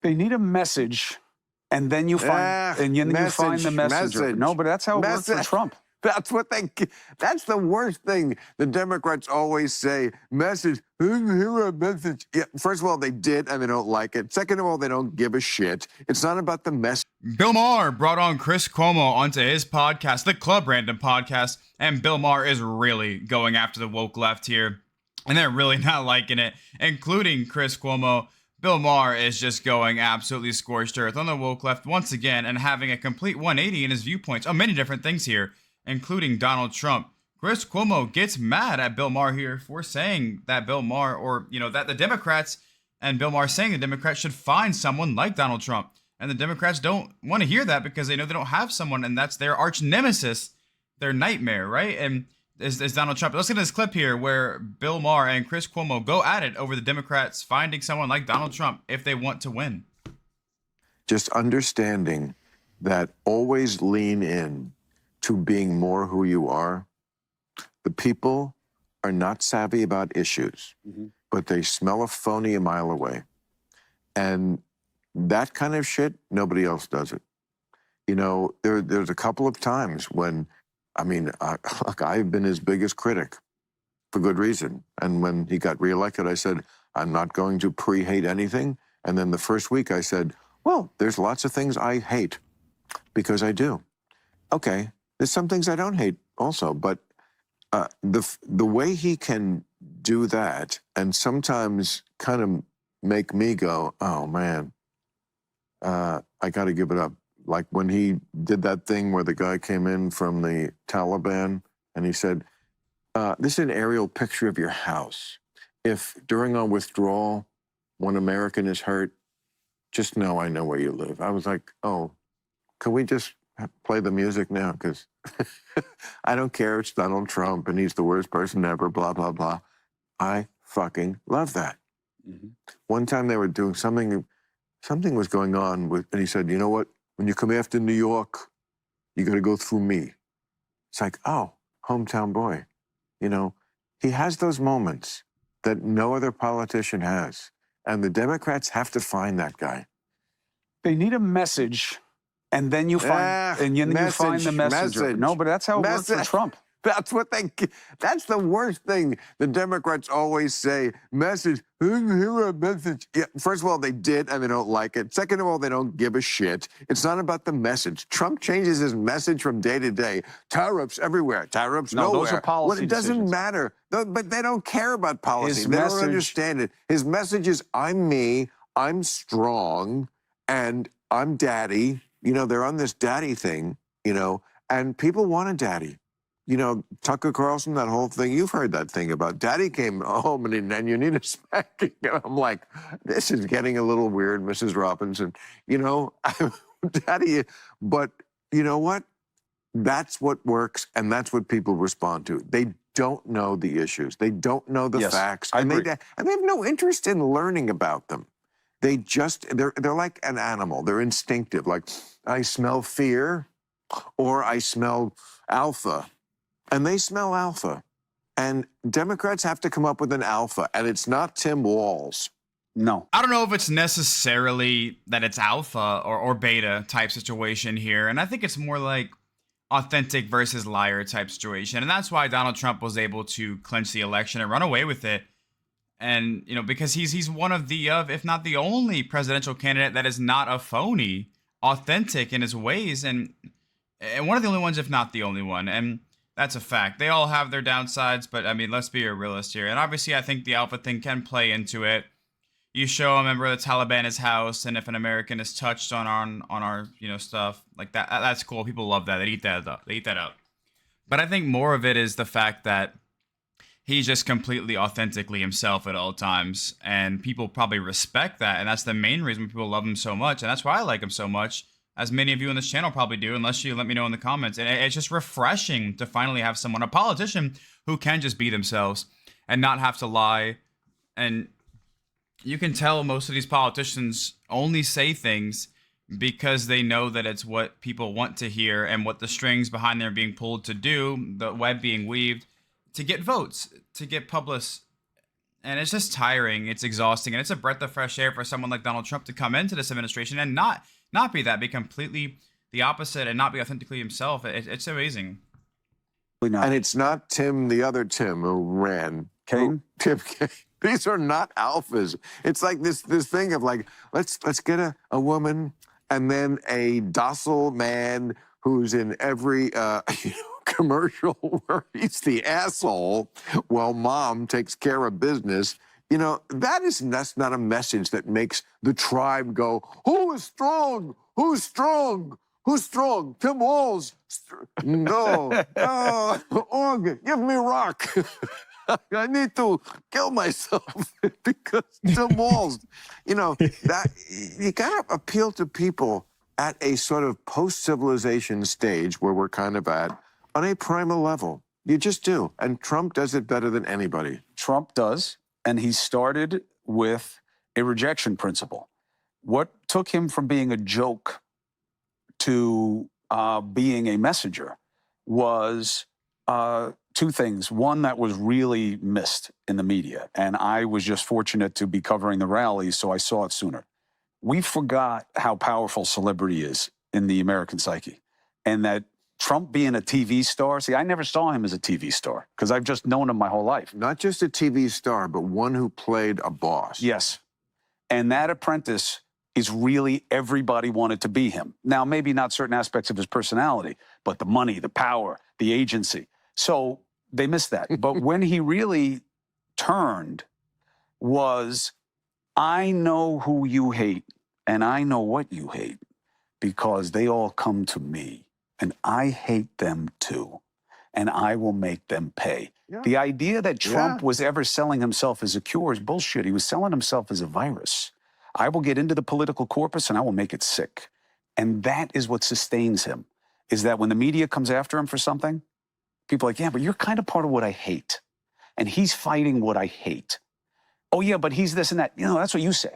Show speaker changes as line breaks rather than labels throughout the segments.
They need a message, and then you find you find the messenger. No, but that's how it worked for Trump.
That's the worst thing. The Democrats always say, message, here a message. Yeah, first of all, they did, and they don't like it. Second of all, they don't give a shit. It's not about the message.
Bill Maher brought on Chris Cuomo onto his podcast, the Club Random Podcast, and Bill Maher is really going after the woke left here, and they're really not liking it, including Chris Cuomo. Bill Maher is just going absolutely scorched earth on the woke left once again and having a complete 180 in his viewpoints on many different things here, including Donald Trump. Chris Cuomo gets mad at Bill Maher here for saying that Bill Maher, or, that the Democrats, and Bill Maher saying the Democrats should find someone like Donald Trump. And the Democrats don't want to hear that because they know they don't have someone, and that's their arch nemesis, their nightmare, right? And is Donald Trump. Let's get this clip here where Bill Maher and Chris Cuomo go at it over the Democrats finding someone like Donald Trump if they want to win.
Just understanding that always lean in to being more who you are. The people are not savvy about issues, but they smell a phony a mile away. And that kind of shit, nobody else does it. There's a couple of times when, look, I've been his biggest critic for good reason. And when he got reelected, I said, I'm not going to pre-hate anything. And then the first week I said, well, there's lots of things I hate because I do. Okay, there's some things I don't hate also, but the way he can do that and sometimes kind of make me go, oh man, I got to give it up. Like when he did that thing where the guy came in from the Taliban and he said, this is an aerial picture of your house. If during our withdrawal, one American is hurt, just know I know where you live. I was like, oh, can we just play the music now? Because I don't care. It's Donald Trump and he's the worst person ever, blah, blah, blah. I fucking love that. One time they were doing something was going on with, and he said, you know what? When you come after New York, you got to go through me. It's like, oh, hometown boy. He has those moments that no other politician has. And the Democrats have to find that guy.
They need a message, and then you find find the messenger. No, but that's how it worked for Trump.
That's the worst thing. The Democrats always say, message, here a message. Yeah, first of all, they did, and they don't like it. Second of all, they don't give a shit. It's not about the message. Trump changes his message from day to day. Tariffs everywhere. Tariffs nowhere.
Those are policy
Well, it doesn't
decisions.
But they don't care about policy.
His
They
message-
don't understand it. His message is, I'm me, I'm strong, and I'm daddy. They're on this daddy thing, and people want a daddy. Tucker Carlson, that whole thing, you've heard that thing about daddy came home and you need a spanking. And I'm like, this is getting a little weird, Mrs. Robinson. Daddy, but you know what? That's what works, and that's what people respond to. They don't know the issues. They don't know the facts.
I agree.
They have no interest in learning about them. They're like an animal. They're instinctive. Like, I smell fear or I smell alpha. And they smell alpha. And Democrats have to come up with an alpha, and it's not Tim Walz.
No.
I don't know if it's necessarily that it's alpha or beta type situation here. And I think it's more like authentic versus liar type situation. And that's why Donald Trump was able to clinch the election and run away with it. And, because he's one of if not the only presidential candidate that is not a phony, authentic in his ways. And one of the only ones, if not the only one. And that's a fact. They all have their downsides, but let's be a realist here. And obviously, I think the alpha thing can play into it. You show a member of the Taliban his house, and if an American is touched on our stuff like that, that's cool. People love that. They eat that up. But I think more of it is the fact that he's just completely authentically himself at all times, and people probably respect that, and that's the main reason people love him so much, and that's why I like him so much. As many of you on this channel probably do, unless you let me know in the comments. And it's just refreshing to finally have someone, a politician, who can just be themselves and not have to lie. And you can tell most of these politicians only say things because they know that it's what people want to hear and what the strings behind them are being pulled to do, the web being weaved, to get votes, to get And it's just tiring. It's exhausting. And it's a breath of fresh air for someone like Donald Trump to come into this administration and not be that, be completely the opposite and not be authentically himself. It's amazing.
And it's not Tim, the other Tim who ran.
Kaine?
Tim Kaine. These are not alphas. It's like this thing of like, let's get a woman and then a docile man who's in every commercial where he's the asshole while mom takes care of business. You know, that's not a message that makes the tribe go, who is strong? Who's strong? Who's strong? Tim Walz. No. Org, give me rock. I need to kill myself because Tim Walz. You know, that you got to appeal to people at a sort of post-civilization stage where we're kind of at on a primal level. You just do. And Trump does it better than anybody.
Trump does. And he started with a rejection principle. What took him from being a joke to being a messenger was two things. One that was really missed in the media, and I was just fortunate to be covering the rallies, so I saw it sooner. We forgot how powerful celebrity is in the American psyche, and that Trump being a TV star, see, I never saw him as a TV star because I've just known him my whole life.
Not just a TV star, but one who played a boss.
Yes. And that apprentice is really everybody wanted to be him. Now, maybe not certain aspects of his personality, but the money, the power, the agency. So they missed that. But when he really turned was, I know who you hate and I know what you hate because they all come to me and I hate them too. And I will make them pay. Yeah. The idea that Trump was ever selling himself as a cure is bullshit. He was selling himself as a virus. I will get into the political corpus and I will make it sick. And that is what sustains him, is that when the media comes after him for something, people are like, yeah, but you're kind of part of what I hate. And he's fighting what I hate. Oh, yeah, but he's this and that. You know, that's what you say.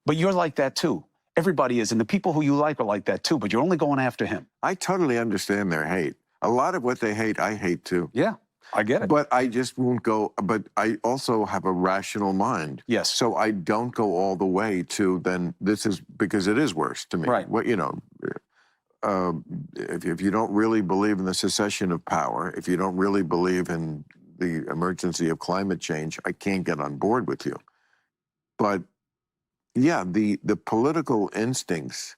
But you're like that too. Everybody is. And the people who you like are like that too. But you're only going after him.
I totally understand their hate. A lot of what they hate, I hate too.
Yeah, I get it.
But I just won't go. But I also have a rational mind.
Yes.
So I don't go all the way to then this is because it is worse to me.
Right.
What, you know, if you don't really believe in the secession of power, if you don't really believe in the emergency of climate change, I can't get on board with you. But yeah, the political instincts,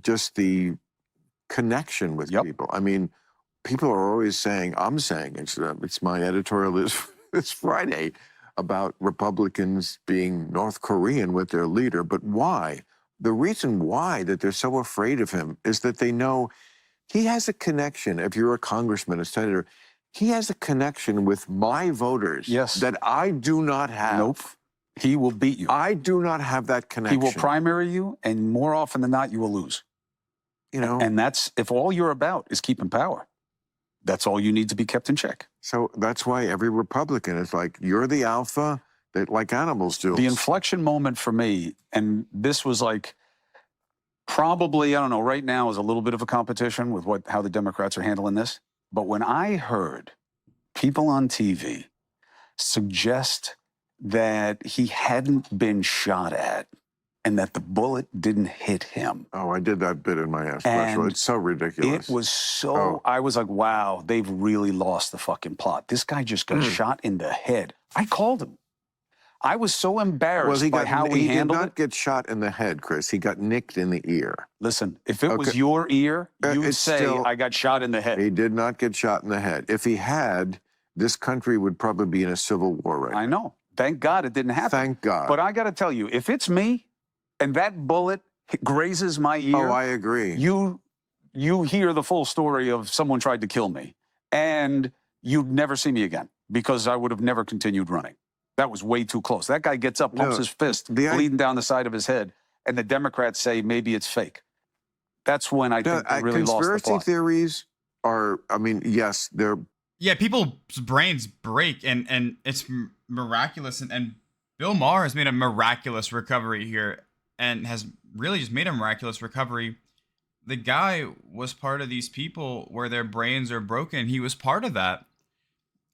just the connection with people. I mean, people are always saying, I'm saying, it's my editorial this Friday about Republicans being North Korean with their leader. But why? The reason why that they're so afraid of him is that they know he has a connection. If you're a congressman, a senator, he has a connection with my voters that I do not have.
Nope. He will beat you.
I do not have that connection.
He will primary you, and more often than not, you will lose.
You know?
And that's, if all you're about is keeping power, that's all you need to be kept in check.
So that's why every Republican is like, you're the alpha, that like animals do.
The inflection moment for me, and this was like, probably, I don't know, right now is a little bit of a competition with how the Democrats are handling this. But when I heard people on TV suggest that he hadn't been shot at and that the bullet didn't hit him.
Oh, I did that bit in my special. It's so ridiculous.
It was so, I was like, wow, they've really lost the fucking plot. This guy just got shot in the head. I called him. I was so embarrassed by how he handled it.
He did not get shot in the head, Chris. He got nicked in the ear.
Listen, if it was your ear, you would say, I got shot in the head.
He did not get shot in the head. If he had, this country would probably be in a civil war right now.
I know. Thank God it didn't happen.
Thank God.
But I got to tell you, if it's me and that bullet grazes my ear.
Oh, I agree.
You hear the full story of someone tried to kill me, and you'd never see me again because I would have never continued running. That was way too close. That guy gets up, pumps his fist, bleeding down the side of his head, and the Democrats say maybe it's fake. That's when I think they really lost the plot.
Conspiracy theories are, I mean, yes, they're...
Yeah, people's brains break, and it's miraculous. And Bill Maher has made a miraculous recovery here and has really just made a miraculous recovery. The guy was part of these people where their brains are broken. He was part of that.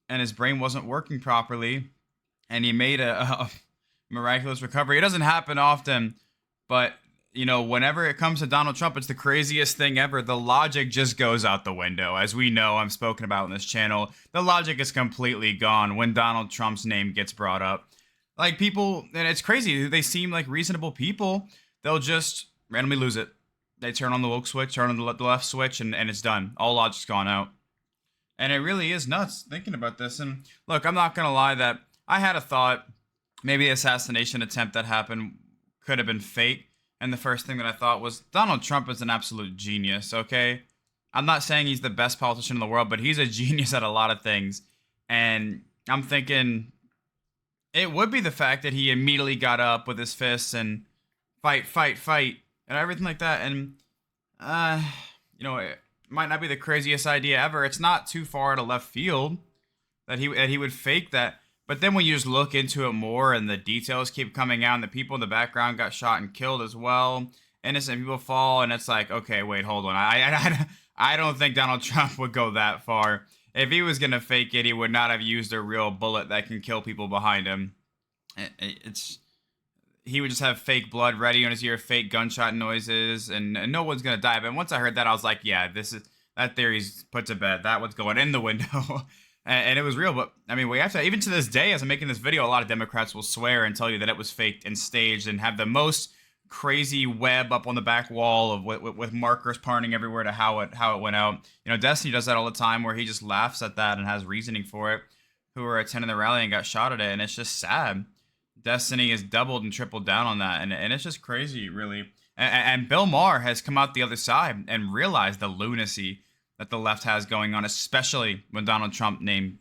And his brain wasn't working properly. and he made a miraculous recovery. It doesn't happen often, but whenever it comes to Donald Trump, it's the craziest thing ever. The logic just goes out the window. As we know, I've spoken about in this channel, the logic is completely gone when Donald Trump's name gets brought up. Like, people, and it's crazy, they seem like reasonable people, they'll just randomly lose it. They turn on the woke switch, turn on the left switch, and it's done. All logic's gone out. And it really is nuts thinking about this. And look, I'm not going to lie that I had a thought, maybe the assassination attempt that happened could have been fake. And the first thing that I thought was, Donald Trump is an absolute genius, okay? I'm not saying he's the best politician in the world, but he's a genius at a lot of things. And I'm thinking it would be the fact that he immediately got up with his fists and fight, and everything like that. And, it might not be the craziest idea ever. It's not too far to left field that he would fake that. But then when you just look into it more and the details keep coming out and the people in the background got shot and killed as well, innocent people fall, and it's like, okay, wait, hold on. I don't think Donald Trump would go that far. If he was going to fake it, he would not have used a real bullet that can kill people behind him. He would just have fake blood ready on his ear, fake gunshot noises, and no one's going to die. But once I heard that, I was like, yeah, that theory's put to bed. That one's going in the window. And it was real, but I mean, we have to, even to this day, as I'm making this video, a lot of Democrats will swear and tell you that it was faked and staged and have the most crazy web up on the back wall of with markers pointing everywhere to how it went out. Destiny does that all the time, where he just laughs at that and has reasoning for it. Who were attending the rally and got shot at it, and it's just sad. Destiny has doubled and tripled down on that, and it's just crazy, really. And Bill Maher has come out the other side and realized the lunacy that the left has going on, especially when Donald Trump name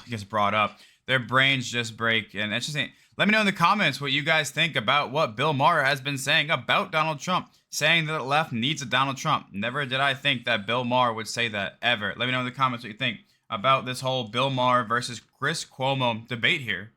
gets brought up. Their brains just break, and it's just. Let me know in the comments what you guys think about what Bill Maher has been saying about Donald Trump, saying that the left needs a Donald Trump. Never did I think that Bill Maher would say that, ever. Let me know in the comments what you think about this whole Bill Maher versus Chris Cuomo debate here.